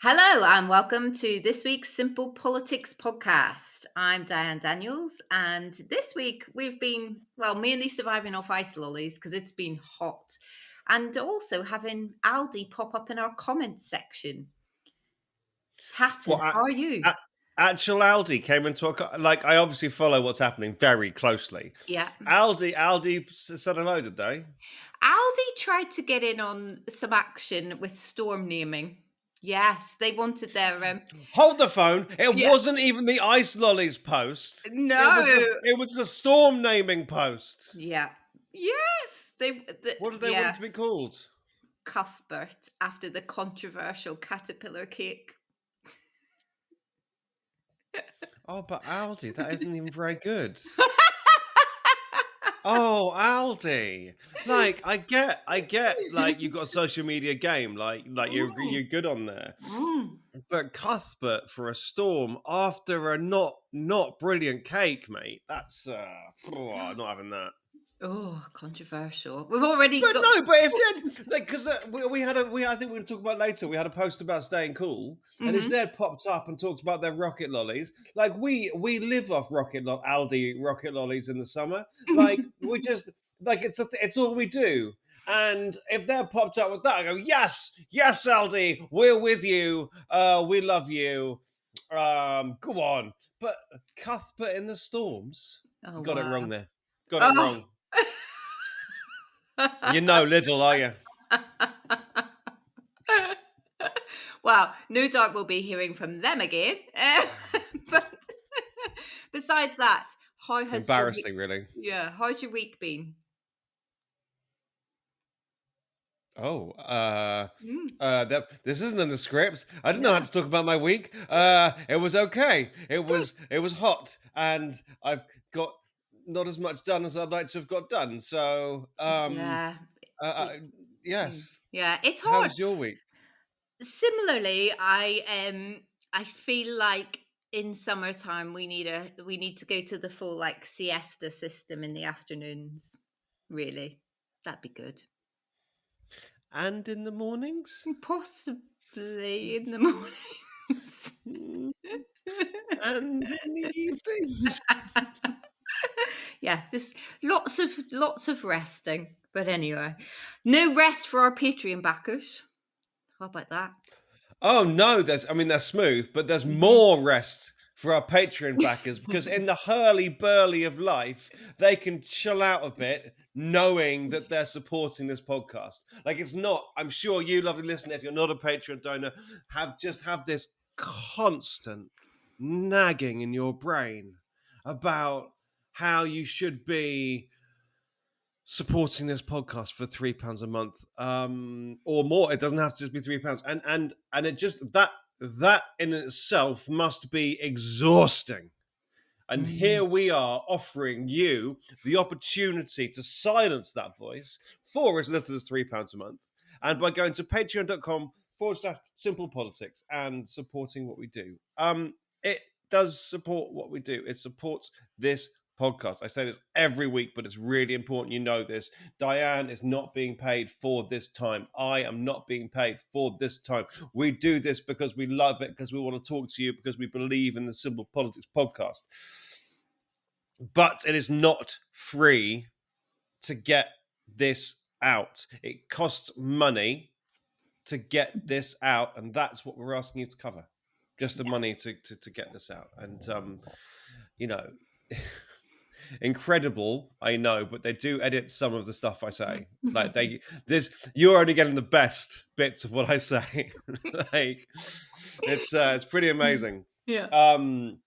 Hello and welcome to this week's Simple Politics podcast. I'm Diane Daniels, and this week we've been, mainly surviving off ice lollies because it's been hot, and also having Aldi pop up in our comments section. Tatton, Well, how are you? actual Aldi came into I obviously follow what's happening very closely. Yeah. Aldi said hello, did they? Aldi tried to get in on some action with storm naming. Yes, they wanted their Hold the phone. It yeah. wasn't even the ice lollies post. It was No. the storm naming post. Yeah. Yes. What do they want Yeah. it to be called? Cuthbert after the controversial caterpillar cake. Oh, but Aldi, that isn't even very good. Oh, Aldi. I get like you've got a social media game, like you're Mm, good on there. mm. But Cuthbert for a storm after a not brilliant cake, mate. That's not having that. Oh, controversial. We've already But got. no, but if they'd like, because we had I think we're gonna talk about later. We had a post about staying cool, and if Mhm. they'd popped up and talked about their rocket lollies, like we live off Aldi rocket lollies in the summer. Like we just like it's all we do. And if they're popped up with that, I go, yes, Aldi, we're with you. We love you. Go on. But Cuthbert in the storms, Oh, got it wow. wrong there. Got it Oh. wrong. You know, little, are you? Well, no doubt we'll be hearing from them again. But besides that, how has your week? Embarrassing, really. Yeah, how's your week been? Oh, Mm, this isn't in the script. I didn't know how yeah. to talk about my week. It was okay. Good. It was hot, and I've got not as much done as I'd like to have got done. So, Yeah. uh, uh, It, yes. yeah, it's How hard. was your week? Similarly, I feel like in summertime we need to go to the full like siesta system in the afternoons. Really, that'd be good. And in the mornings? Possibly in the mornings. Mm, and in the evenings? Yeah, just lots of resting. But anyway, no rest for our Patreon backers. How about that? Oh no, they're smooth, but there's Mhm. more rest for our Patreon backers because in the hurly burly of life, they can chill out a bit knowing that they're supporting this podcast. Like it's not, I'm sure you, lovely listener, if you're not a Patreon donor, have this constant nagging in your brain about how you should be supporting this podcast for £3 a month or more. It doesn't have to just be £3, and it just that in itself must be exhausting. And here Mm. we are offering you the opportunity to silence that voice for as little as £3 a month, and by going to patreon.com/simple politics and supporting what we do. It does support what we do. It supports this podcast. I say this every week, but it's really important you know this. Diane is not being paid for this time. I am not being paid for this time. We do this because we love it, because we want to talk to you, because we believe in the Simple Politics podcast. But it is not free to get this out. It costs money to get this out, and that's what we're asking you to cover. Just the money to get this out. And you know, incredible, I know, but they do edit some of the stuff I say. Like you're only getting the best bits of what I say. Like it's pretty amazing. Yeah. Um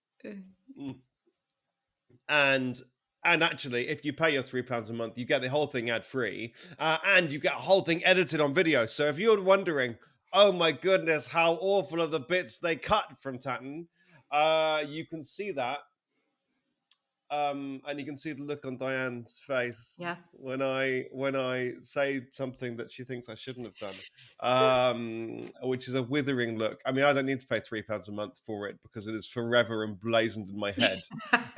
and actually, if you pay your £3 a month, you get the whole thing ad free, and you get a whole thing edited on video. So if you're wondering, oh my goodness, how awful are the bits they cut from Tatton, you can see that, and you can see the look on Diane's face Yeah. when I say something that she thinks I shouldn't have done, which is a withering look. I mean, I don't need to pay £3 a month for it because it is forever emblazoned in my head.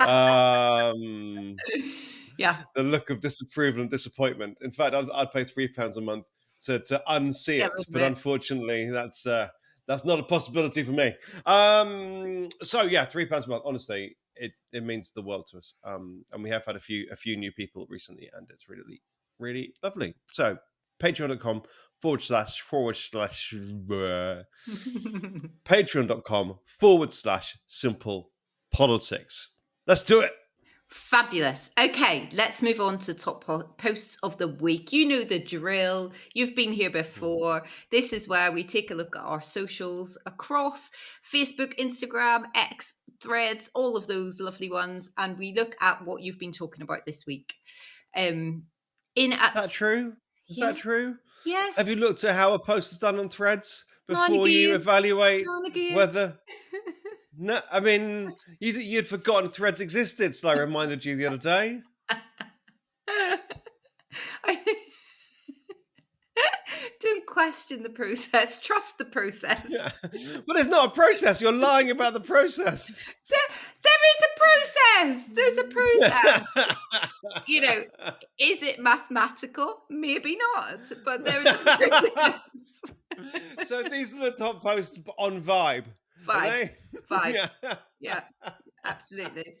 Um, Yeah. the look of disapproval and disappointment. In fact, I'd pay £3 a month to unsee Yeah, it, a but bit. unfortunately, that's That's not a possibility for me. So yeah, £3 a month. Honestly, it means the world to us. And we have had a few new people recently, and it's really really lovely. So patreon.com patreon.com simple politics. Let's do it. Fabulous. Okay, let's move on to top posts of the week. You know the drill. You've been here before. This is where we take a look at our socials across Facebook, Instagram, X, Threads, all of those lovely ones, and we look at what you've been talking about this week. In Is at that true? Is Yeah, that true? Have you yes, looked at how a post is done on Threads now and before you again, evaluate now and again. whether? No, I mean you'd forgotten Threads existed, so I reminded you the other day. I don't question the process. Trust the process. Yeah, but it's not a process. You're lying about the process. There is a process. There's a process. You know, is it mathematical? Maybe not, but there is a process. So these are the top posts on Vibe, are Vibes, they? vibes. Yeah. Yeah, absolutely.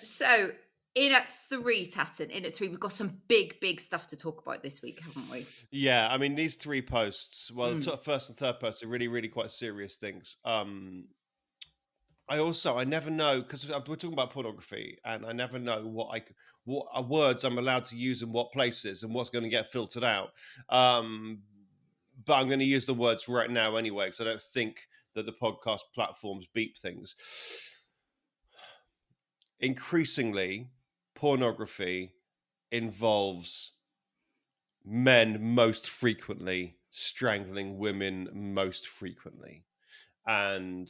So in at three, Tatton, in at three, we've got some big stuff to talk about this week, haven't we? Yeah, I mean these three posts. Well, the Mm. first and third posts are really quite serious things. I never know because we're talking about pornography, and I never know what words I'm allowed to use in what places and what's going to get filtered out. Um, but I'm going to use the words right now anyway because I don't think that the podcast platforms beep things. Increasingly, pornography involves men most frequently strangling women most frequently, and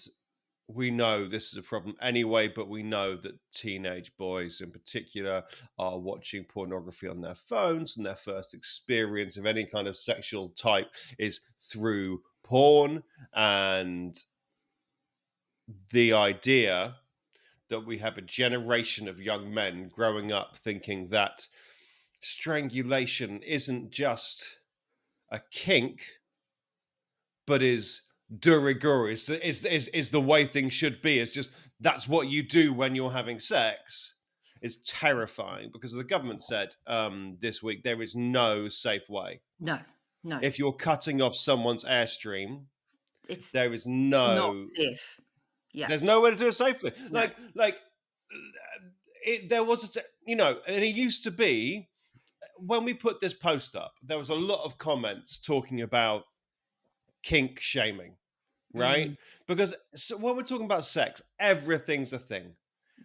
we know this is a problem anyway, but we know that teenage boys in particular are watching pornography on their phones, and their first experience of any kind of sexual type is through porn. And the idea that we have a generation of young men growing up thinking that strangulation isn't just a kink, but is de rigueur, is the way things should be. It's just that's what you do when you're having sex. Is terrifying because the government said this week there is no safe way. No, no, If you're cutting off someone's airstream, it's there is it's not no safe. Yeah, there's no way to do it safely. no. There was and it used to be when we put this post up, there was a lot of comments talking about kink shaming, right? Mm, Because when we're talking about sex, everything's a thing,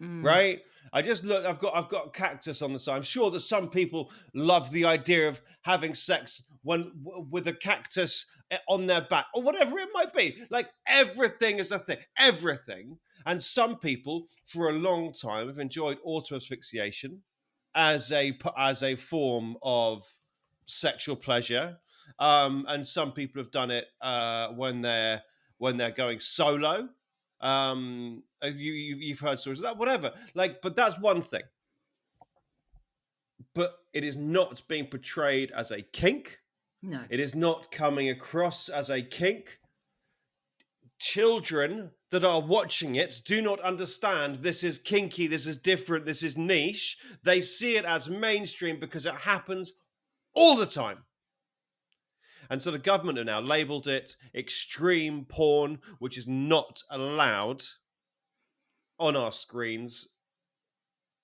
mm, right? I've got cactus on the side. I'm sure that some people love the idea of having sex with a cactus on their back or whatever it might be. Like everything is a thing, everything. And some people, for a long time, have enjoyed auto asphyxiation as a form of sexual pleasure, and some people have done it when they're going solo. You've heard stories of that, whatever. But that's one thing. But it is not being portrayed as a kink. no. It is not coming across as a kink. Children that are watching it do not understand this is kinky, this is different, this is niche. They see it as mainstream because it happens all the time. And so the government have now labeled it extreme porn, which is not allowed on our screens.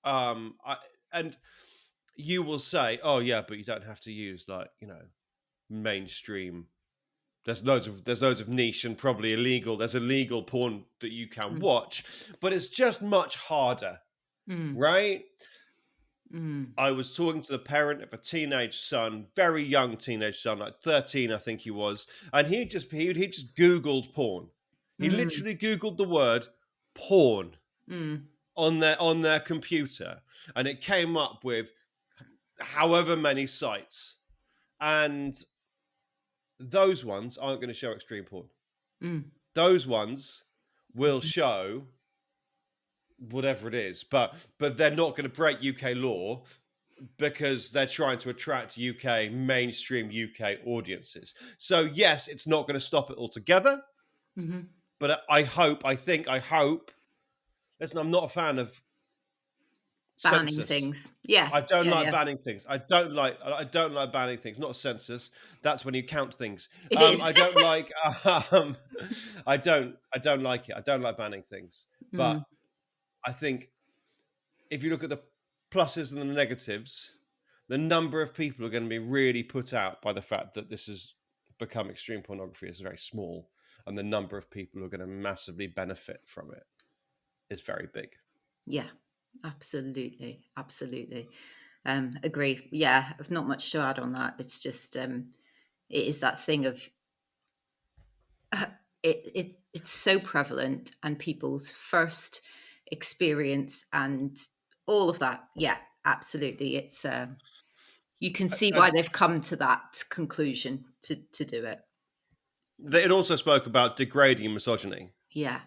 And you will say, "Oh yeah, but you don't have to use mainstream." There's loads of niche and probably illegal. There's illegal porn that you can Mm, watch, but it's just much harder, mm, right? mm, I was talking to the parent of a teenage son, very young teenage son, like 13, I think he was, and he just Googled porn. He mm, literally Googled the word porn mm, on their computer, and it came up with however many sites. And those ones aren't going to show extreme porn. mm. Those ones will show whatever it is, but they're not going to break UK law because they're trying to attract mainstream UK audiences. So yes, it's not going to stop it altogether, Hmm. but I hope. Listen, I'm not a fan of Banning census. things. Yeah, I don't yeah, like yeah. banning things. I don't like banning things. Not a census. That's when you count things. It is. I don't like. Um, I don't like it. I don't like banning things. But Mm, I think if you look at the pluses and the negatives, the number of people who are going to be really put out by the fact that this has become extreme pornography is very small, and the number of people who are going to massively benefit from it is very big. yeah, absolutely, absolutely. Agree. Yeah, I've not much to add on that. It's just it is that thing of it's so prevalent and people's first experience and all of that. Yeah, absolutely. It's you can see Uh, why they've come to that conclusion to do it. it also spoke about degrading misogyny, Yeah,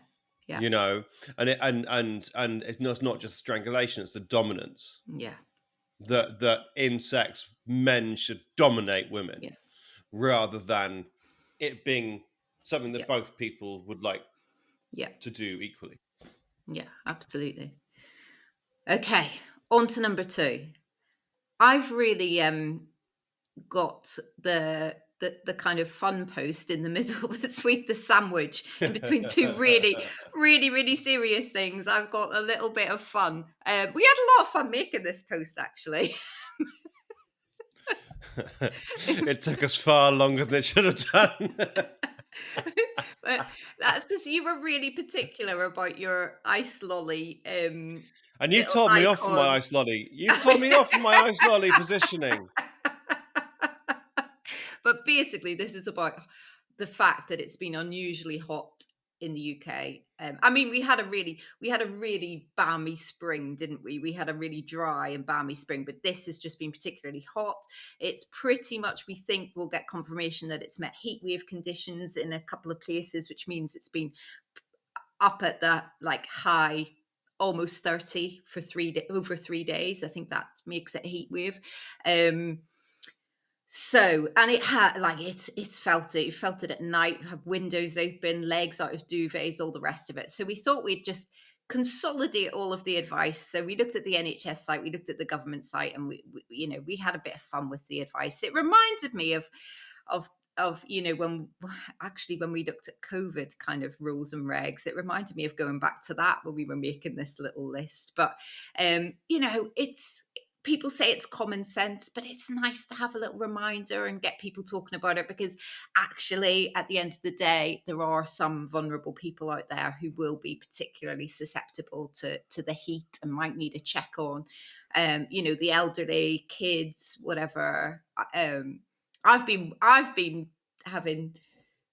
yeah, you know, and it's not just strangulation; it's the dominance yeah, that in sex men should dominate women yeah, rather than it being something yeah, that both people would like yeah, to do equally. yeah, absolutely. Okay, on to number two. I've really got the kind of fun post in the middle this week, the sandwich in between two really, really, really serious things. I've got a little bit of fun. We had a lot of fun making this post, actually. It took us far longer than it should have done. But that's because you were really particular about your ice lolly And you little told me off for my icon. ice lolly. You told me off for my ice lolly positioning. But basically, this is about the fact that it's been unusually hot in the UK. I mean, we had a really balmy spring, didn't we? We had a really dry and balmy spring, but this has just been particularly hot. It's pretty much, we think we'll get confirmation that it's met heat wave conditions in a couple of places, which means it's been up at the like high almost 30 for over 3 days. I think that makes it a heat wave. So, and it had like it's felt it. You felt it at night, have windows open, legs out of duvets, all the rest of it. So we thought we'd just consolidate all of the advice. So we looked at the NHS site, we looked at the government site, and we had a bit of fun with the advice. It reminded me of when actually when we looked at COVID kind of rules and regs, it reminded me of going back to that when we were making this little list. But it's people say it's common sense, but it's nice to have a little reminder and get people talking about it, because actually at the end of the day there are some vulnerable people out there who will be particularly susceptible to the heat and might need a check on the elderly, kids, whatever. I've been having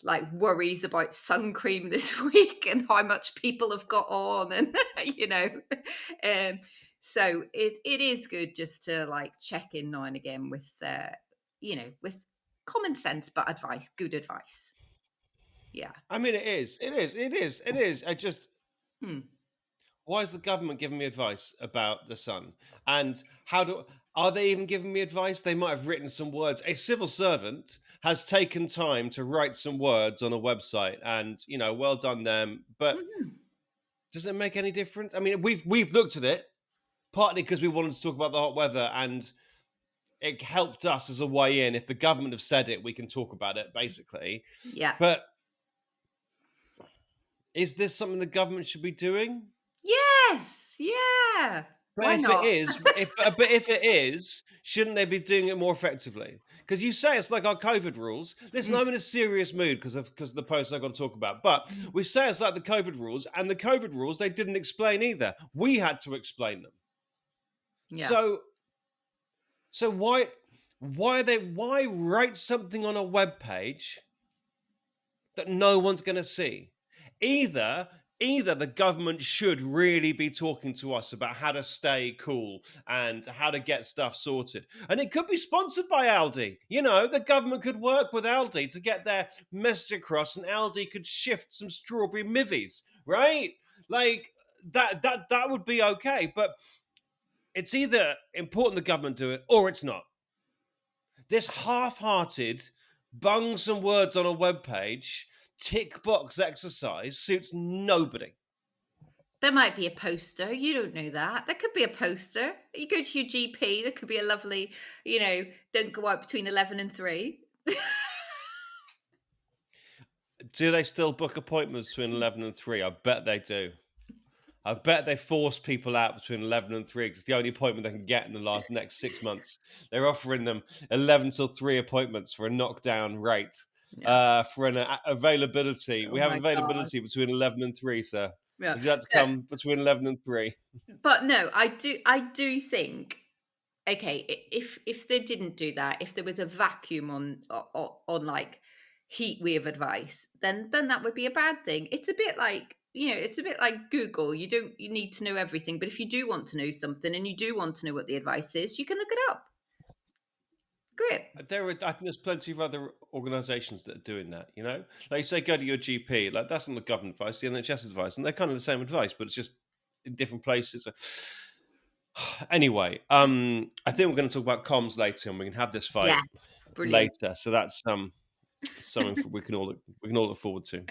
like worries about sun cream this week and how much people have got on, and um so it is good just to like check in now and again with with common sense but good advice. Yeah. I mean, it is. I just, Hmm. why is the government giving me advice about the sun? And are they even giving me advice? They might have written some words. A civil servant has taken time to write some words on a website, and well done them. But Mhm. does it make any difference? I mean, we've looked at it partly because we wanted to talk about the hot weather, and it helped us as a way in. If the government have said it, we can talk about it, basically. Yeah. But is this something the government should be doing? Yes. Yeah. But Why if it not? is, if it is, shouldn't they be doing it more effectively? Because you say it's like our COVID rules. Listen, Mm, I'm in a serious mood because of the post I've got to talk about. But mm. we say it's like the COVID rules, and the COVID rules they didn't explain either. We had to explain them. Yeah. So why write something on a web page that no one's going to see? Either either the government should really be talking to us about how to stay cool and how to get stuff sorted. And it could be sponsored by Aldi. The government could work with Aldi to get their message across, and Aldi could shift some strawberry mivies, right? Like that would be okay. But it's either important the government do it or it's not. This half-hearted, bung some words on a webpage, tick box exercise suits nobody. There might be a poster. You don't know that. There could be a poster. You go to your GP. There could be a lovely, don't go out between 11 and 3. Do they still book appointments between 11 and 3? I bet they do. I bet they force people out between 11 and 3 because it's the only appointment they can get in the next 6 months. They're offering them 11 till 3 appointments for a knockdown rate. Yeah. For an availability. Oh We have my God. availability between 11 and 3, sir. Yeah. Would you like to come between 11 and 3? But no, I do think, okay, if they didn't do that, if there was a vacuum on like heat wave advice, then that would be a bad thing. It's a bit like, it's a bit like Google. You need to know everything, but if you do want to know something and you do want to know what the advice is, you can look it up. Great. I think there's plenty of other organisations that are doing that. Like you say, go to your GP. Like that's not the government advice, the NHS advice, and they're kind of the same advice, but it's just in different places. Anyway, I think we're going to talk about comms later, and we can have this fight Yes. Brilliant. later. So that's something we can all look forward to.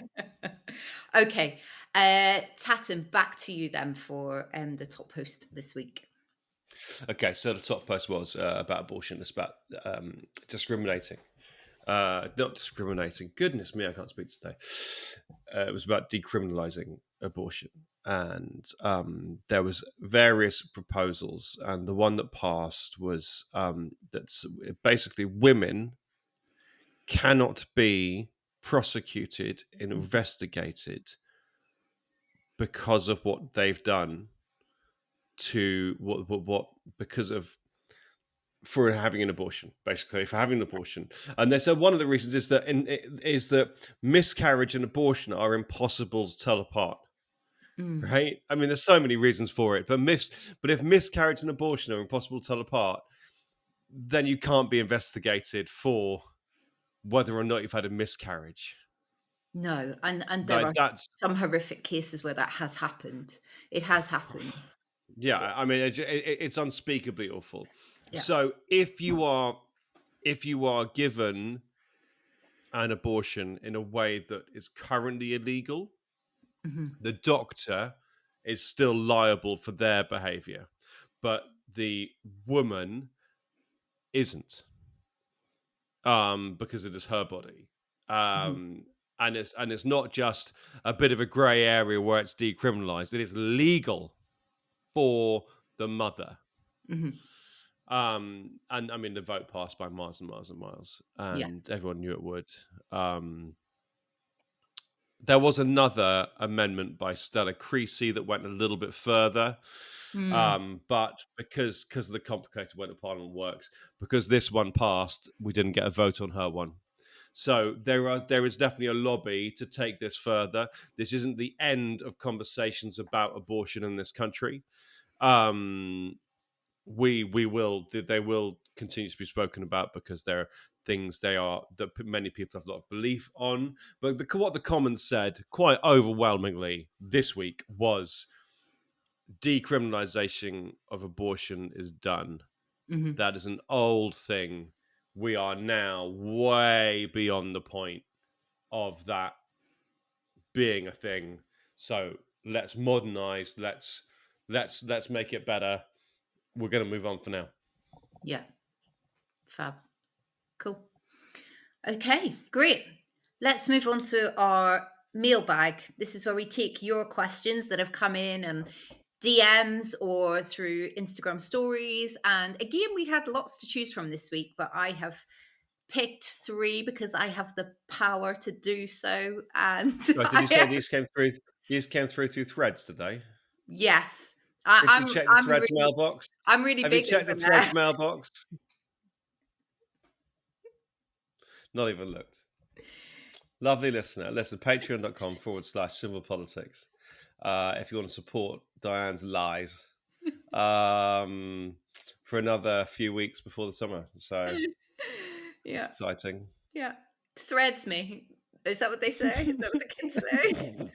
Okay. Tatton, back to you then for the top post this week. Okay, so the top post was about abortion. It's about discriminating. Not discriminating. Goodness me, I can't speak today. It was about decriminalising abortion, and there was various proposals, and the one that passed was that basically women cannot be prosecuted and investigated because of what they've done to what because of for having an abortion, basically for having an abortion. And they said one of the reasons is that miscarriage and abortion are impossible to tell apart. Mm. Right? I mean, there's so many reasons for it, but if miscarriage and abortion are impossible to tell apart, then you can't be investigated for whether or not you've had a miscarriage. No, and there Like are that's some horrific cases where that has happened. It has happened. yeah. I mean, it's unspeakably awful. Yeah. So if you are given an abortion in a way that is currently illegal, Mhm. the doctor is still liable for their behavior, but the woman isn't, because it is her body. Mhm. And it's not just a bit of a grey area where it's decriminalized. It is legal for the mother. Mhm. And I mean, the vote passed by miles and miles and miles, Yeah. and everyone knew it would. There was another amendment by Stella Creasy that went a little bit further, Mm. but because of the complicated way the Parliament works, because this one passed, we didn't get a vote on her one. So there is definitely a lobby to take this further. This isn't the end of conversations about abortion in this country. They will continue to be spoken about because there are things that many people have a lot of belief on. But what the Commons said quite overwhelmingly this week was decriminalisation of abortion is done. Mhm. That is an old thing. We are now way beyond the point of that being a thing. So let's modernize. Let's make it better. We're going to move on for now. Yeah. Fab. Cool. Okay, great. Let's move on to our mailbag. This is where we take your questions that have come in and DMs or through Instagram stories. And again, we had lots to choose from this week, but I have picked 3 because I have the power to do so. And Right, did you say these came through? These came through Threads today. yes, Did you check the Threads mailbox? I'm really Have you big checked the over Threads there. mailbox? Not even looked. Lovely listener. Listen, patreon.com/Simple Politics. If you want to support Diane's lies for another few weeks before the summer. So it's Yeah, exciting. yeah. Threads me. Is that what they say? Is that what the kids say?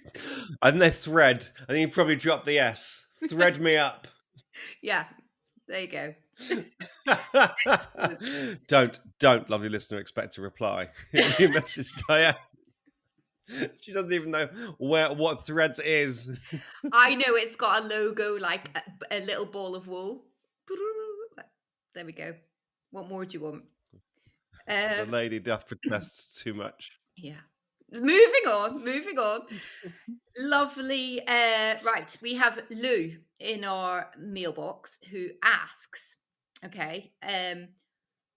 I think they thread. I think you probably dropped the S. Thread me up. Yeah. There you go. Don't, lovely listener, expect a reply. If you message Diane, she doesn't even know what Threads is. I know it's got a logo like a little ball of wool. There we go. What more do you want? The Uh, lady doth protest too much. yeah. Moving on, moving on. Lovely. Right, we have Lou in our mailbox who asks, okay,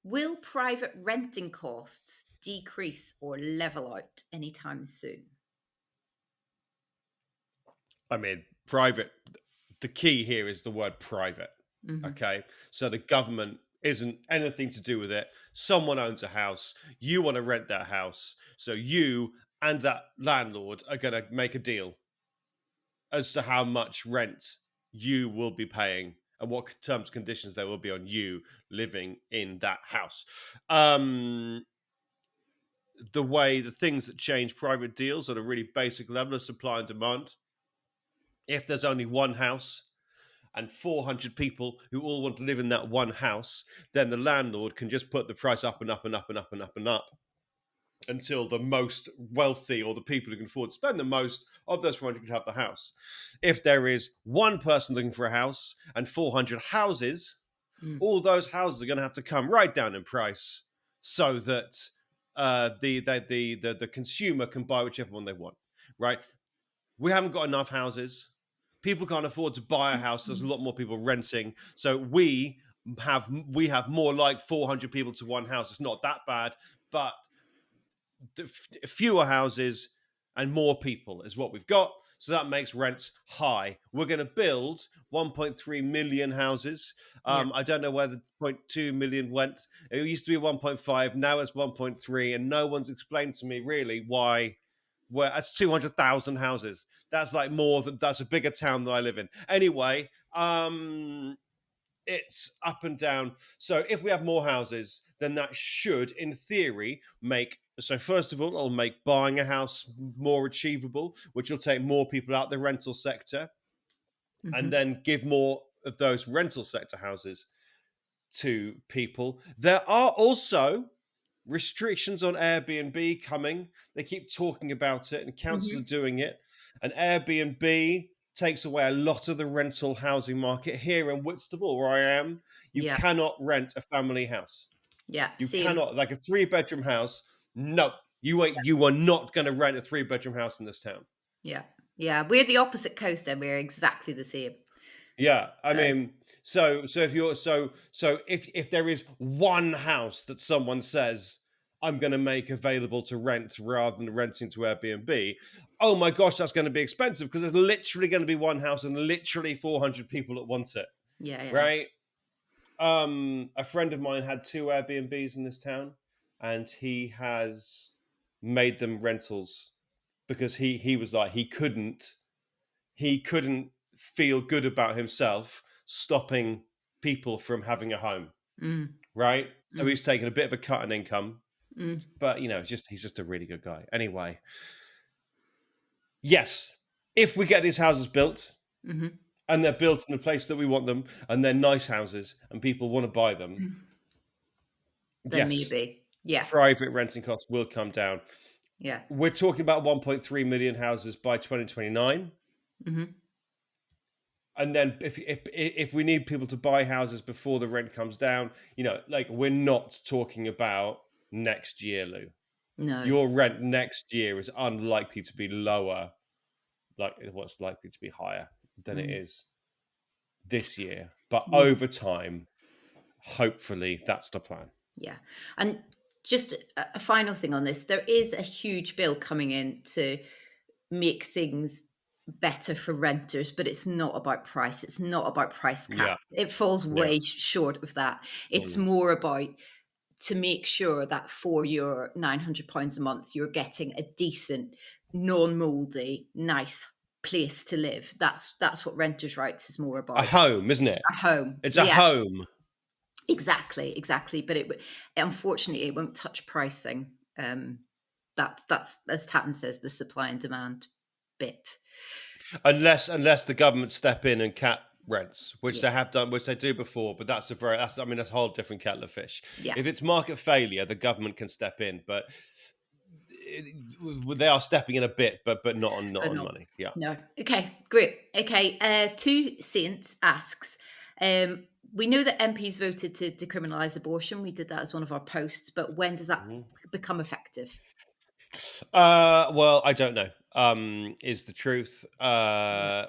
will private renting costs decrease or level out anytime soon? I mean, private. The key here is the word private. Hmm. Okay. So the government isn't anything to do with it. Someone owns a house. You want to rent that house. So you and that landlord are going to make a deal as to how much rent you will be paying and what terms and conditions there will be on you living in that house. The things that change private deals at a really basic level of supply and demand. If there's only one house and 400 people who all want to live in that one house, then the landlord can just put the price up and up and up and up and up and up until the most wealthy or the people who can afford to spend the most of those 400 can have the house. If there is one person looking for a house and 400 houses, Mm. all those houses are going to have to come right down in price so that the consumer can buy whichever one they want, right? We haven't got enough houses. People can't afford to buy a house. There's a lot more people renting. So we have more like 400 people to one house. It's not that bad, but fewer houses and more people is what we've got. So that makes rents high. We're going to build 1.3 million houses. Yeah. I don't know where the 0.2 million went. It used to be 1.5. Now it's 1.3. And no one's explained to me really why. Where that's 200,000 houses. That's like that's a bigger town than I live in. Anyway, it's up and down. So if we have more houses, then that should, in theory, make. So first of all, it'll make buying a house more achievable, which will take more people out the rental sector, and Hmm. then give more of those rental sector houses to people. There are also restrictions on Airbnb coming. They keep talking about it, and councils Hmm. are doing it. And Airbnb takes away a lot of the rental housing market here in Whitstable, where I am. You Yeah. cannot rent a family house. Yeah. You Same. cannot, like a 3-bedroom house. No, you ain't. You are not going to rent a 3-bedroom house in this town. Yeah. Yeah. We're the opposite coast and we're exactly the same. Yeah, I So, mean, so if you're so if there is one house that someone says I'm going to make available to rent rather than renting to Airbnb, oh my gosh, that's going to be expensive because there's literally going to be one house and literally 400 people that want it, yeah. Yeah. right? A friend of mine had 2 Airbnbs in this town, and he has made them rentals because he was like he couldn't feel good about himself stopping people from having a home, Mm, right? So mm, he's taken a bit of a cut in income, mm, but he's just a really good guy. Anyway, yes, if we get these houses built hmm. and they're built in the place that we want them and they're nice houses and people want to buy them, Then yes, maybe. Yeah. private renting costs will come down. Yeah. We're talking about 1.3 million houses by 2029. Hmm. And then if we need people to buy houses before the rent comes down, like we're not talking about next year, Lou. No. Your rent next year is unlikely to be lower, like what's likely to be higher than it Mm, is this year. But yeah. over time, hopefully that's the plan. Yeah. And just a final thing on this, there is a huge bill coming in to make things better for renters, but it's not about price. It's not about price cap. Yeah, It falls yeah. way short of that. It's Mm. more about to make sure that for your £900 a month, you're getting a decent, non-moldy, nice place to live. That's what renters' rights is more A about. home, isn't it? A home. It's a Yeah, home. exactly, exactly. But unfortunately it won't touch pricing. That's as Tatton says, the supply and demand bit. Unless the government step in and cap rents, which Yeah. they have done, which they do before, but that's a whole different kettle of fish. Yeah. If it's market failure, the government can step in, but they are stepping in a bit, but not Oh, on no. money. Yeah. No. Okay, great. Okay, Two Saints asks, we know that MPs voted to decriminalise abortion. We did that as one of our posts, but when does that Mhm. become effective? Well, I don't know. Is the truth. Yeah.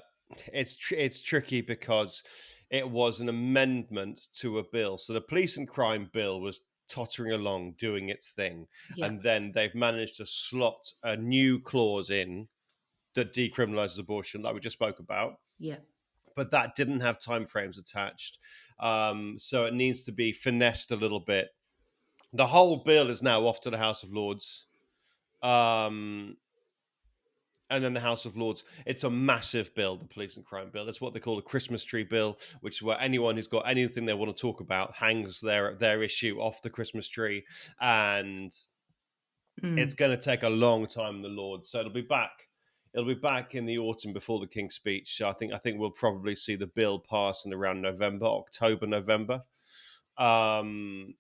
It's tricky because it was an amendment to a bill. So the police and crime bill was tottering along, doing its thing, Yeah. and then they've managed to slot a new clause in that decriminalizes abortion, like we just spoke about. Yeah. But that didn't have timeframes attached, so it needs to be finessed a little bit. The whole bill is now off to the House of Lords. Um, and then the House of Lords. It's a massive bill, the police and crime bill. That's what they call a Christmas tree bill, which is where anyone who's got anything they want to talk about hangs their issue off the Christmas tree, and it's Mm. going to take a long time in the Lords. So it'll be back. It'll be back in the autumn before the King's Speech. So I think we'll probably see the bill pass in around October, November. And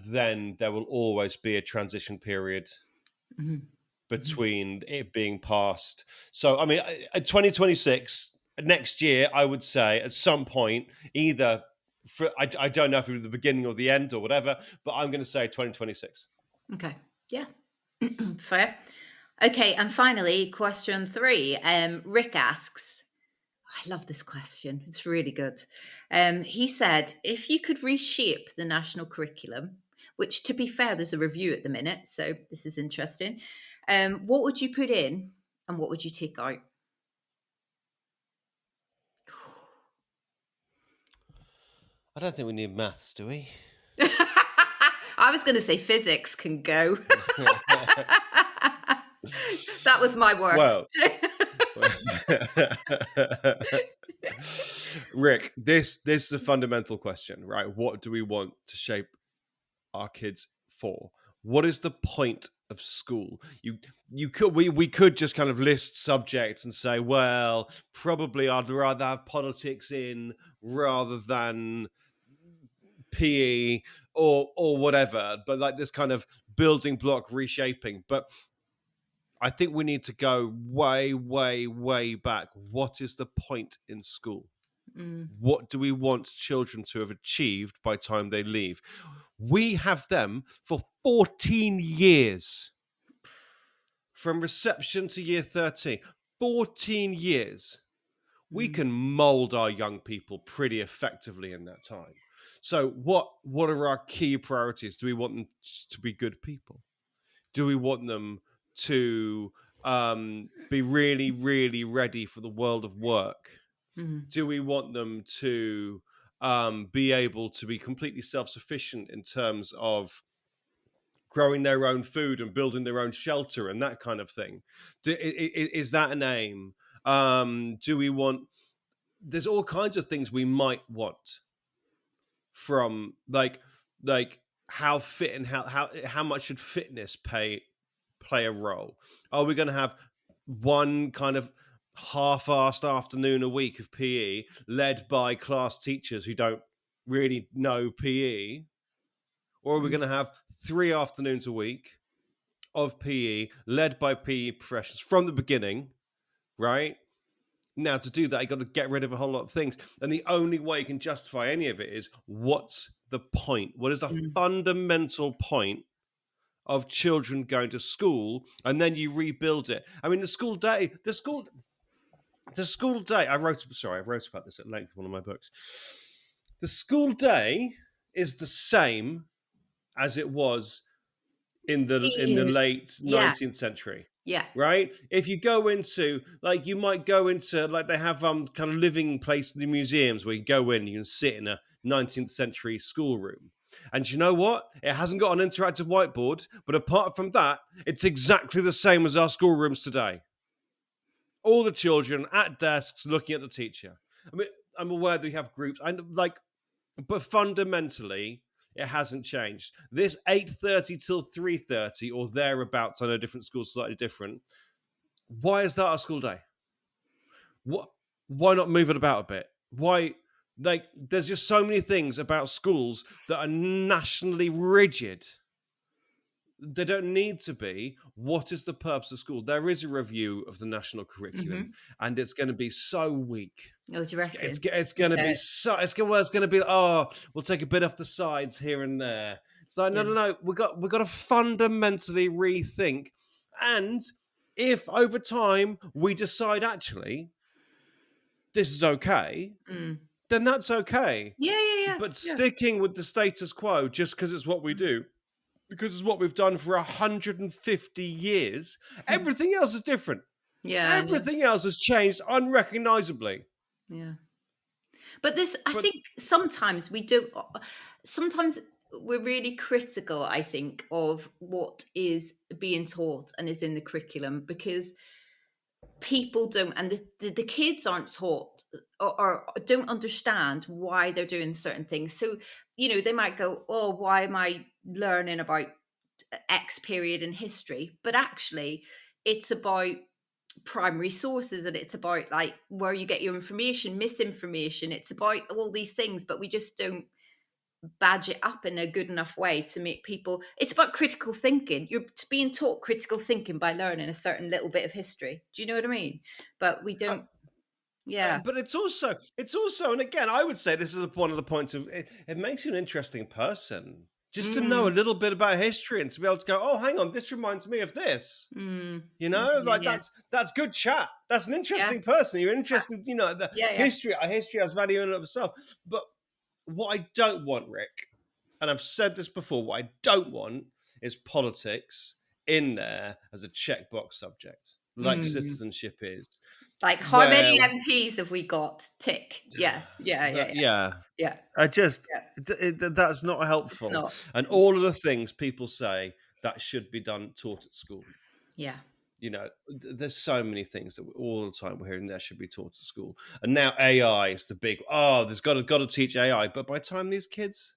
then there will always be a transition period Mhm. Mhm. between it being passed. So, I mean, 2026, next year, I would say at some point, either I don't know if it was the beginning or the end or whatever, but I'm going to say 2026. Okay. Yeah. Fair. Okay, and finally, question 3. Rick asks, I love this question. It's really good. He said, if you could reshape the national curriculum, which to be fair, there's a review at the minute, so this is interesting. What would you put in and what would you take out? I don't think we need maths, do we? I was going to say physics can go. That was my worst. Well, Rick, this is a fundamental question, right? What do we want to shape our kids for? What is the point of school? We could just kind of list subjects and say, well, probably I'd rather have politics in rather than PE or whatever, but like this kind of building block reshaping. But I think we need to go way, way, way back. What is the point in school? Mm, What do we want children to have achieved by the time they leave? We have them for 14 years, from reception to year 13. 14 years. We mm, can mold our young people pretty effectively in that time. So what are our key priorities? Do we want them to be good people? Do we want them to be really, really ready for the world of work? mm, Do we want them to be able to be completely self-sufficient in terms of growing their own food and building their own shelter and that kind of thing? Is that an aim? Do we want? There's all kinds of things we might want from like how fit and how much should fitness play a role? Are we going to have one kind of half-assed afternoon a week of PE led by class teachers who don't really know PE, or are we mm, going to have 3 afternoons a week of PE led by PE professionals from the beginning, right? Now, to do that, you got to get rid of a whole lot of things. And the only way you can justify any of it is what's the point? What is the mm, fundamental point of children going to school? And then you rebuild it. I mean, the school day, I wrote about this at length in one of my books. The school day is the same as it was in the Years. late Yeah. 19th century, Yeah. right? If you go into like you might go into like they have kind of living place in the museums where you go in, you can sit in a 19th century schoolroom. And you know what? It hasn't got an interactive whiteboard, but apart from that, it's exactly the same as our schoolrooms today. All the children at desks looking at the teacher. I mean, I'm aware that we have groups. But fundamentally, it hasn't changed. This 8:30 till 3:30 or thereabouts. I know different schools slightly different. Why is that our school day? What? Why not move it about a bit? Why? Like, there's just so many things about schools that are nationally rigid. They don't need to be. What is the purpose of school? There is a review of the national curriculum, Mhm. and it's going to be so weak. Oh, do you reckon? It's going to Okay. be so. It's going to be. Oh, we'll take a bit off the sides here and there. It's like, no, Yeah. no, no. We got to fundamentally rethink. And if over time we decide actually this is okay, Mm. then that's okay. Yeah, yeah, yeah, But yeah. sticking with the status quo just because it's what we do, because it's what we've done for 150 years, Mm. everything else is different. Yeah, I know. Everything else has changed unrecognizably. Yeah. But this, I But think sometimes we do, sometimes we're really critical, I think, of what is being taught and is in the curriculum because people don't, and the kids aren't taught or don't understand why they're doing certain things. So, they might go, oh, why am I learning about X period in history? But actually, it's about primary sources and it's about like where you get your information, misinformation. It's about all these things, but we just don't badge it up in a good enough way to make people. It's about critical thinking. You're being taught critical thinking by learning a certain little bit of history. Do you know what I mean? But we uh, don't. Yeah. but it's also, and again, I would say this is one of the points of it. It makes you an interesting person just to know a Mm, little bit about history and to be able to go, oh, hang on, this reminds me of this. mm. You Yeah, know, yeah, like yeah, that's good chat. That's an yeah, interesting person. You're interested. You know, the yeah, yeah. history has value in and of itself. But what I don't want, Rick, and I've said this before, what I don't want is politics in there as a checkbox subject, like Mm. citizenship is, Like how where many MPs have we got? Tick. Yeah, yeah, yeah, that, yeah, yeah, yeah. I just Yeah. that's not It's helpful. not. And all of the things people say that should be done taught at school. Yeah. You know, there's so many things that all the time we're hearing that should be taught at school. And now AI is the big, oh, there's got to teach AI. But by the time these kids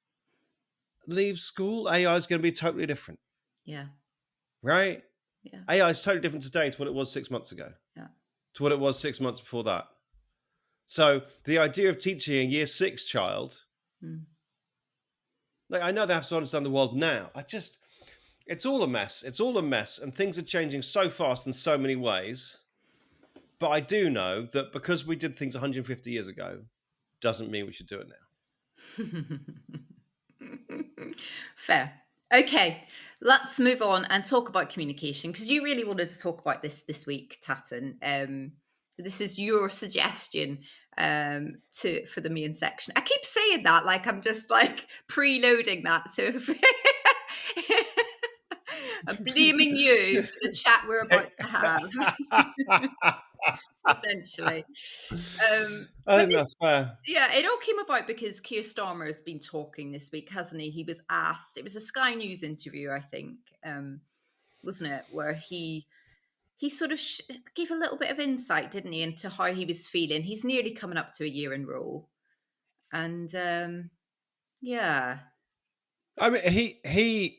leave school, AI is going to be totally different, Yeah. right? Yeah. AI is totally different today to what it was 6 months ago, Yeah. to what it was 6 months before that. So the idea of teaching a year 6 child, Mm. like, I know they have to understand the world now. It's all a mess. It's all a mess. And things are changing so fast in so many ways. But I do know that because we did things 150 years ago, doesn't mean we should do it now. Fair. Okay, let's move on and talk about communication because you really wanted to talk about this week, Tatton. This is your suggestion to for the main section. I keep saying that like I'm just like preloading that. So I'm blaming you for the chat we're about to have, essentially. I But think that's fair. yeah, it all came about because Keir Starmer has been talking this week, hasn't he? He was asked, it was a Sky News interview, I think, wasn't it? Where he sort of gave a little bit of insight, didn't he, into how he was feeling. He's nearly coming up to a year in role. And yeah. I mean, he.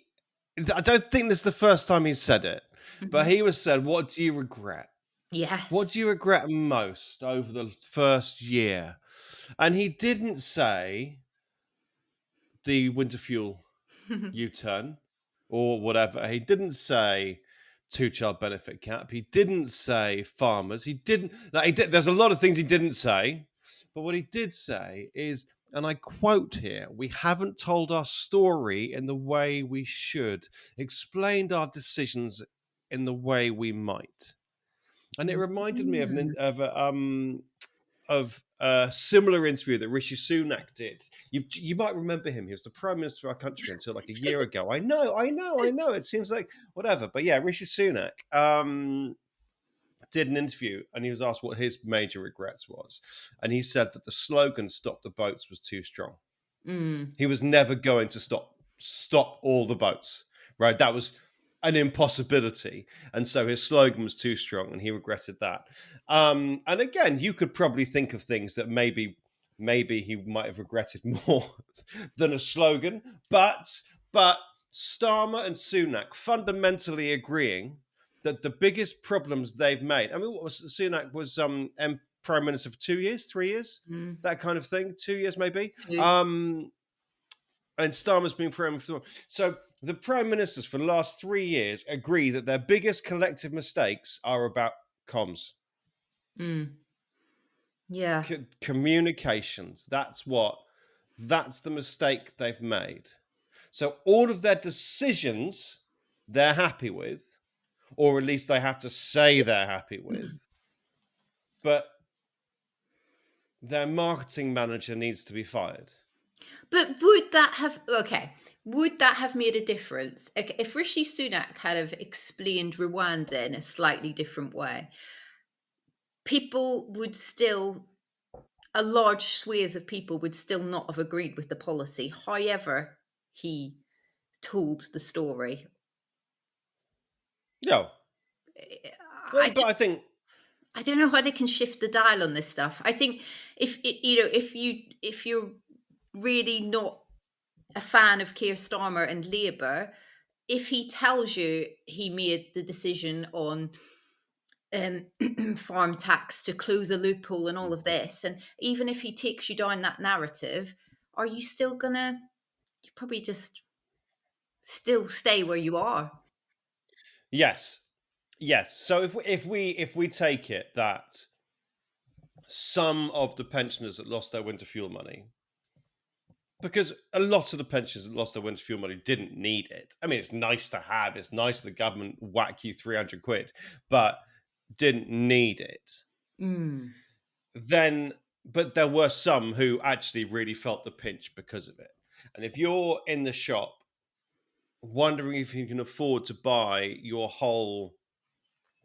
I don't think this is the first time he's said it, but Mhm. he was said, "What do you regret? What Yes. do you regret most over the first year?" And he didn't say the winter fuel U-turn or whatever. He didn't say two-child benefit cap. He didn't say farmers. He didn't. Like, he did, there's a lot of things he didn't say, but what he did say is, and I quote here: "We haven't told our story in the way we should, explained our decisions in the way we might." And it reminded me of Mm. of a similar interview that Rishi Sunak did. You might remember him. He was the prime minister of our country until like a year ago. I know. It seems like whatever, but yeah, Rishi Sunak did an interview and he was asked what his major regrets was, and he said that the slogan "Stop the boats" was too strong. Mm. He was never going to stop all the boats, right? That was an impossibility. And so his slogan was too strong and he regretted that. And again, you could probably think of things that maybe he might have regretted more than a slogan, but Starmer and Sunak fundamentally agreeing that the biggest problems they've made. I mean, what was Sunak was prime minister for 2 years, 3 years, Mm. that kind of thing. 2 years maybe. 2. And Starmer's been prime minister. So the prime ministers for the last 3 years agree that their biggest collective mistakes are about comms, Mm. Yeah. communications. That's the mistake they've made. So all of their decisions they're happy with, or at least they have to say they're happy with, but their marketing manager needs to be fired. But would that have made a difference? If Rishi Sunak had have explained Rwanda in a slightly different way, people would still, a large swathe of people would still not have agreed with the policy, however he told the story. No. Eh, Well, but I don't know how they can shift the dial on this stuff. I think if you're really not a fan of Keir Starmer and Labour, if he tells you he made the decision on farm tax to close a loophole and all of this, and even if he takes you down that narrative, are you still gonna? You probably just still stay where you are. yes. Yes. So if we take it that some of the pensioners that lost their winter fuel money, because a lot of the pensioners that lost their winter fuel money didn't need it. I mean, it's nice to have. It's nice the government whack you 300 quid, but didn't need it. Mm. Then, but there were some who actually really felt the pinch because of it. And if you're in the shop wondering if you can afford to buy your whole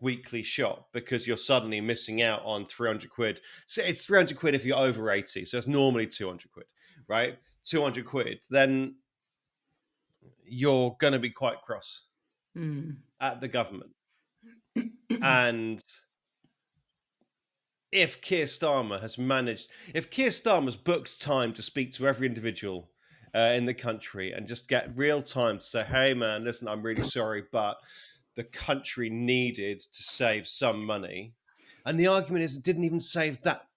weekly shop because you're suddenly missing out on 300 quid. So it's 300 quid if you're over 80. So it's normally 200 quid, right? 200 quid. Then you're going to be quite cross Mm. at the government. And if Keir Starmer's booked time to speak to every individual in the country and just get real time to say, hey, man, listen, I'm really sorry, but the country needed to save some money. And the argument is it didn't even save that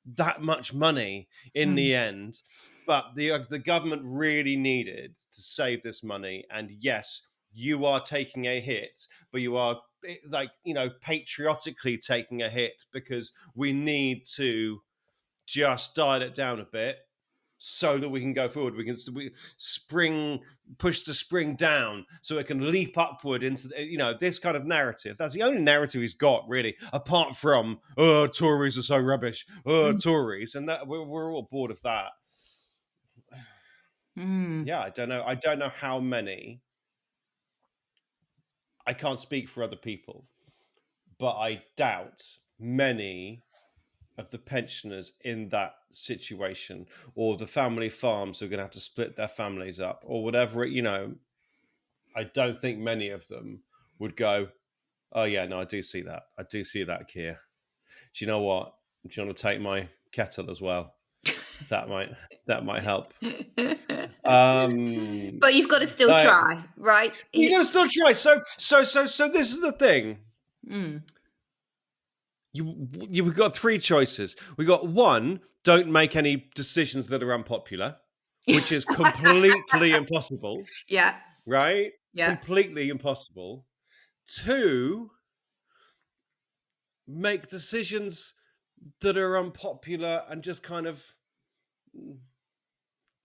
much money in Mm. the end. But the government really needed to save this money. And yes, you are taking a hit, but you are patriotically taking a hit because we need to just dial it down a bit so that we can go forward. We can push the spring down so it can leap upward into this kind of narrative. That's the only narrative he's got, really, apart from Tories are so rubbish, Mm. Tories, and that we're all bored of that. Mm. Yeah, I don't know how many. I can't speak for other people, but I doubt many of the pensioners in that situation, or the family farms who are going to have to split their families up, or whatever. I don't think many of them would go, "Oh yeah, no, I do see that. I do see that, Keir. Do you know what? Do you want to take my kettle as well? That might help." But you've got to still Like, try, right? you're going to still try. So this is the thing. Mm. We've got three choices. We got one: don't make any decisions that are unpopular, which is completely impossible, Yeah, right? yeah, Completely impossible. Two, make decisions that are unpopular and just kind of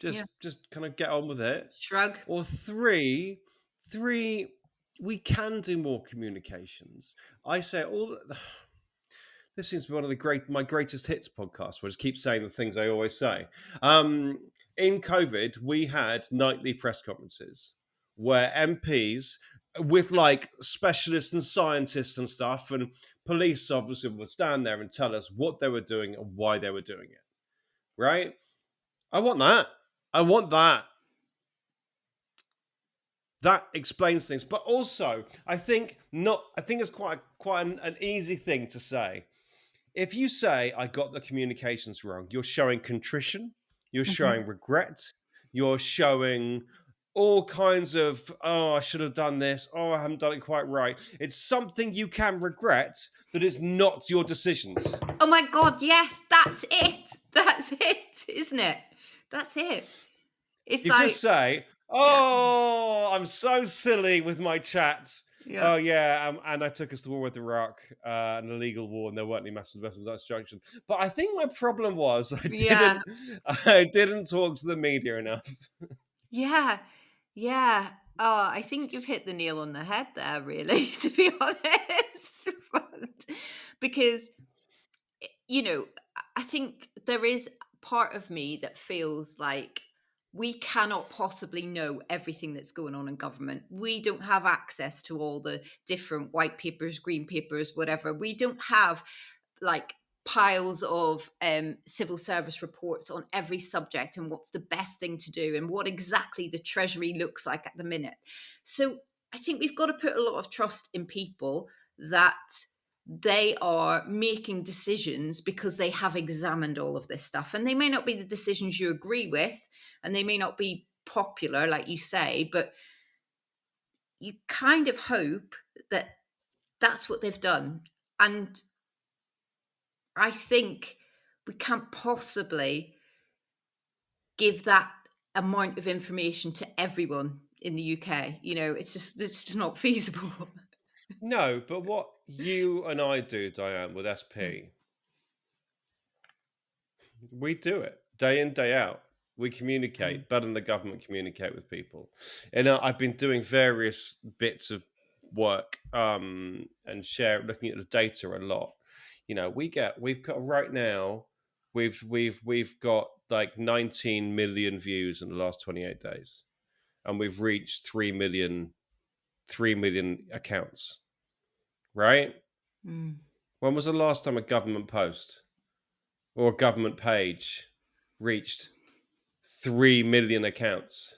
yeah. just kind of get on with it. Shrug. Or three, we can do more communications. I say all. This seems to be one of my greatest hits podcasts, where I just keep saying the things I always say. In COVID, we had nightly press conferences where MPs, with like specialists and scientists and stuff, and police officers would stand there and tell us what they were doing and why they were doing it. Right? I want that. I want that. That explains things, but also I think it's quite an easy thing to say. If you say I got the communications wrong, you're showing contrition, you're Mhm. showing regret, you're showing all kinds of, oh, I should have done this, oh, I haven't done it quite right. It's something you can regret that is not your decisions. Oh my God, yes, that's it. That's it, isn't it? That's it. It's You just like, say, yeah, "Oh, I'm so silly with my chat. yeah, Oh yeah, and I took us to war with Iraq, an illegal war, and there weren't any massive weapons of destruction." But I think my problem was yeah, I didn't talk to the media enough. yeah, yeah. Oh, I think you've hit the nail on the head there, really, to be honest. Because I think there is part of me that feels like we cannot possibly know everything that's going on in government. We don't have access to all the different white papers, green papers, whatever. We don't have like piles of civil service reports on every subject and what's the best thing to do and what exactly the treasury looks like at the minute. So I think we've got to put a lot of trust in people that they are making decisions because they have examined all of this stuff. And they may not be the decisions you agree with, and they may not be popular, like you say, but you kind of hope that that's what they've done. And I think we can't possibly give that amount of information to everyone in the UK. It's just not feasible. No, but what you and I do, Diane, with Mm, SP, we do it day in, day out. We mm, communicate better than the government communicate with people. And I've been doing various bits of work and looking at the data a lot. We've got right now, we've got like 19 million views in the last 28 days, and we've reached 3 million accounts. Right? mm, When was the last time a government post or a government page reached 3 million accounts?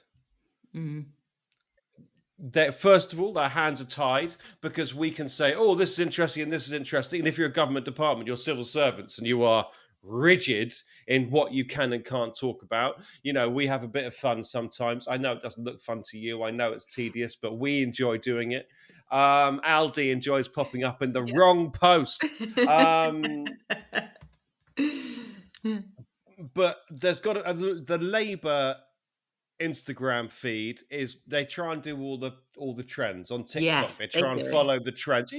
mm, That first of all, their hands are tied because we can say, "Oh, this is interesting and this is interesting." And if you're a government department, you're civil servants and you are rigid in what you can and can't talk about. We have a bit of fun sometimes. I know it doesn't look fun to you. I know it's tedious, but we enjoy doing it. Aldi enjoys popping up in the wrong post. Um, yeah. but there's got the Labour Instagram feed is they try and do all the trends on TikTok. Yes, They they try and do. follow the trends.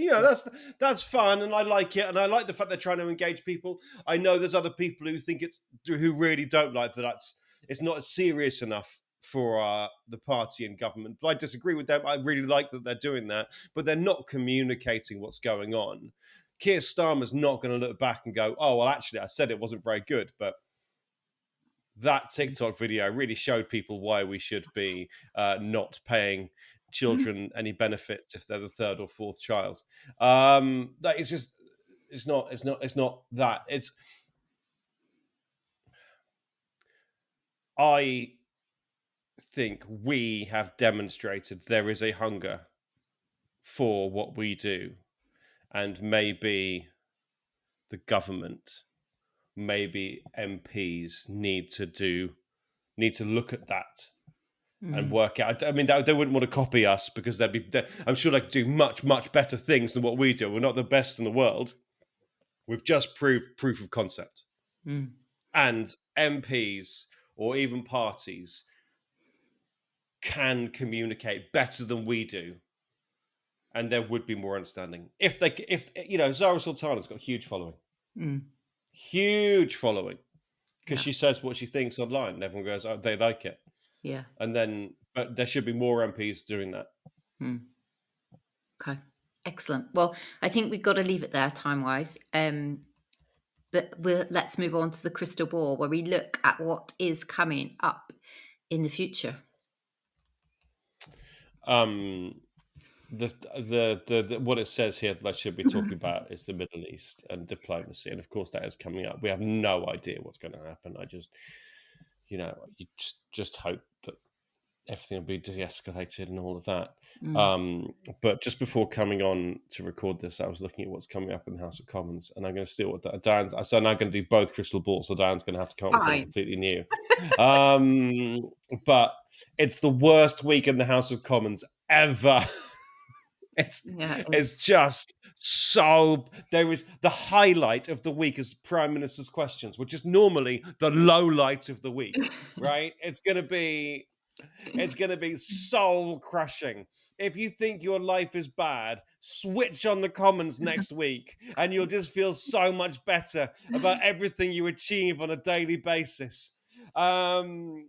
That's fun, and I like it, and I like the fact they're trying to engage people. I know there's other people who really don't like that. It's not serious enough for the party and government. But I disagree with them. I really like that they're doing that, but they're not communicating what's going on. Keir Starmer's not going to look back and go, "Oh, well, actually, I said it wasn't very good," but that TikTok video really showed people why we should be not paying children any benefits if they're the third or fourth child. That is just it's not that. I think we have demonstrated there is a hunger for what we do, and maybe the government, maybe MPs need to look at that and Mm, work out. I mean, they wouldn't want to copy us because I'm sure they could do much, much better things than what we do. We're not the best in the world. We've just proved proof of concept. mm, And MPs or even parties can communicate better than we do. And there would be more understanding. Zara Sultana's got a mm, huge following because yeah, she says what she thinks online and everyone goes, oh, they like it. yeah. But there should be more MPs doing that. Mm, okay, excellent. Well, I think we've got to leave it there time wise. But let's move on to the crystal ball, where we look at what is coming up in the future. Um, the what it says here that I should be talking about is the Middle East and diplomacy, and of course that is coming up. We have no idea what's going to happen. I just, you just hope that everything will be de-escalated and all of that. Mm. But just before coming on to record this, I was looking at what's coming up in the House of Commons, and I'm going to steal what Diane's. So I'm now going to do both crystal balls. So Diane's going to have to come up with something Fine. completely new. But it's the worst week in the House of Commons ever. Yeah. It's just so. There is the highlight of the week is Prime Minister's questions, which is normally the low light of the week, right? It's going to be soul crushing. If you think your life is bad, switch on the Commons next week and you'll just feel so much better about everything you achieve on a daily basis. And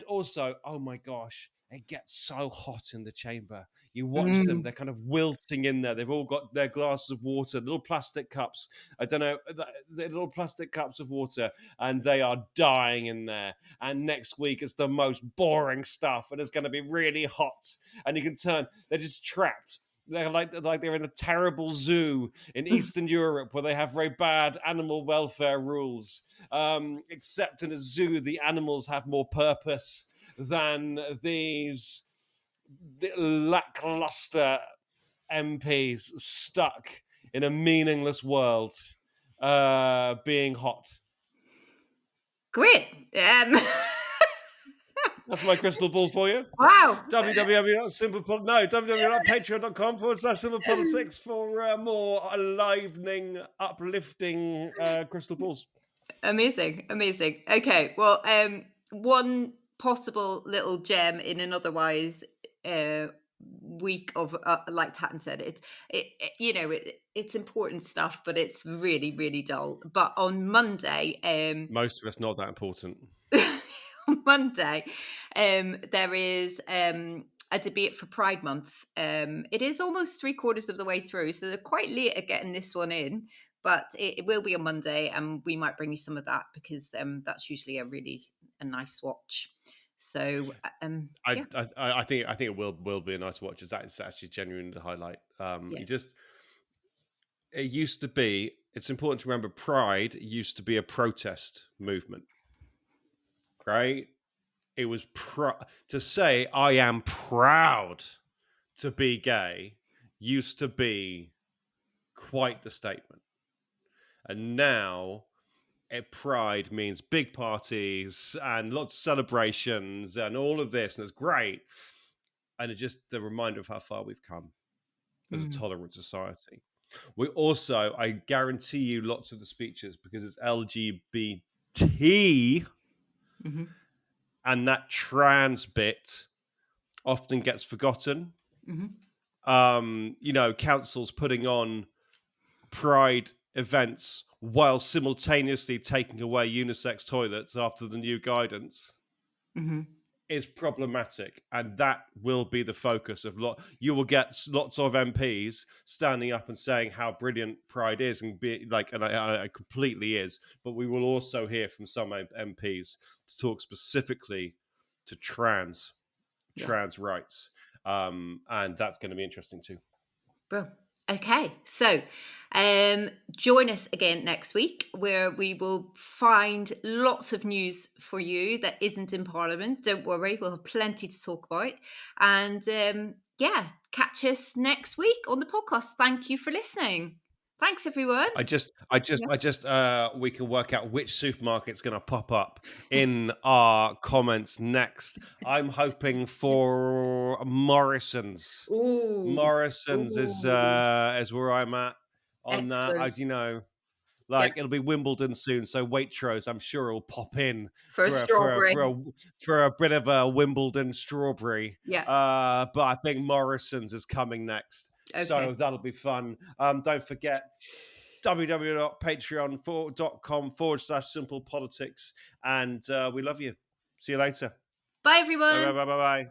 also, oh my gosh, it gets so hot in the chamber. You watch them, Mm. they're kind of wilting in there. They've all got their glasses of water, little plastic cups. I don't know, the little plastic cups of water, and they are dying in there. And next week, it's the most boring stuff, and it's going to be really hot. And you can turn, they're just trapped. They're like they're in a terrible zoo in Eastern Europe where they have very bad animal welfare rules. Except in a zoo, the animals have more purpose than these lackluster MPs stuck in a meaningless world, being hot. Great. That's my crystal ball for you. Wow. www.patreon.com/simplepolitics for more enlivening, uplifting crystal balls. Amazing, amazing. Okay, well, one possible little gem in an otherwise week of, like Tatton said, it's important stuff, but it's really, really dull. But on Monday, Most of it's not that important. on Monday, there is a debate for Pride Month. It is almost 3/4 of the way through, so they're quite late at getting this one in. But it will be on Monday, and we might bring you some of that because that's usually a nice watch. So I, yeah. I think it will be a nice watch. It's actually genuinely the highlight. Yeah. It used to be. It's important to remember. Pride used to be a protest movement, right? It was to say I am proud to be gay used to be quite the statement, and now pride means big parties and lots of celebrations and all of this, and it's great. And it's just the reminder of how far we've come as a Mm. tolerant society. We also, I guarantee you, lots of the speeches, because it's LGBT Hmm. and that trans bit often gets forgotten. Hmm. Councils putting on pride events while simultaneously taking away unisex toilets after the new guidance Hmm. is problematic, and that will be the focus of you will get lots of MPs standing up and saying how brilliant pride is, and be like, and it completely is, but we will also hear from some MPs to talk specifically to trans Yeah. rights, and that's going to be interesting too. Bro. Okay, so join us again next week where we will find lots of news for you that isn't in Parliament. Don't worry, we'll have plenty to talk about. And yeah, catch us next week on the podcast. Thank you for listening. Thanks, everyone. Yeah. We can work out which supermarket's going to pop up in our comments next. I'm hoping for Morrison's. Ooh, Morrison's is ooh, where I'm at on that. excellent. Yeah, It'll be Wimbledon soon, so Waitrose, I'm sure, will pop in for a strawberry. for a bit of a Wimbledon strawberry. Yeah, But I think Morrison's is coming next, okay. so that'll be fun. Don't forget www.patreon.com/simplepolitics, and we love you. See you later. Bye, Bye bye everyone. bye bye bye.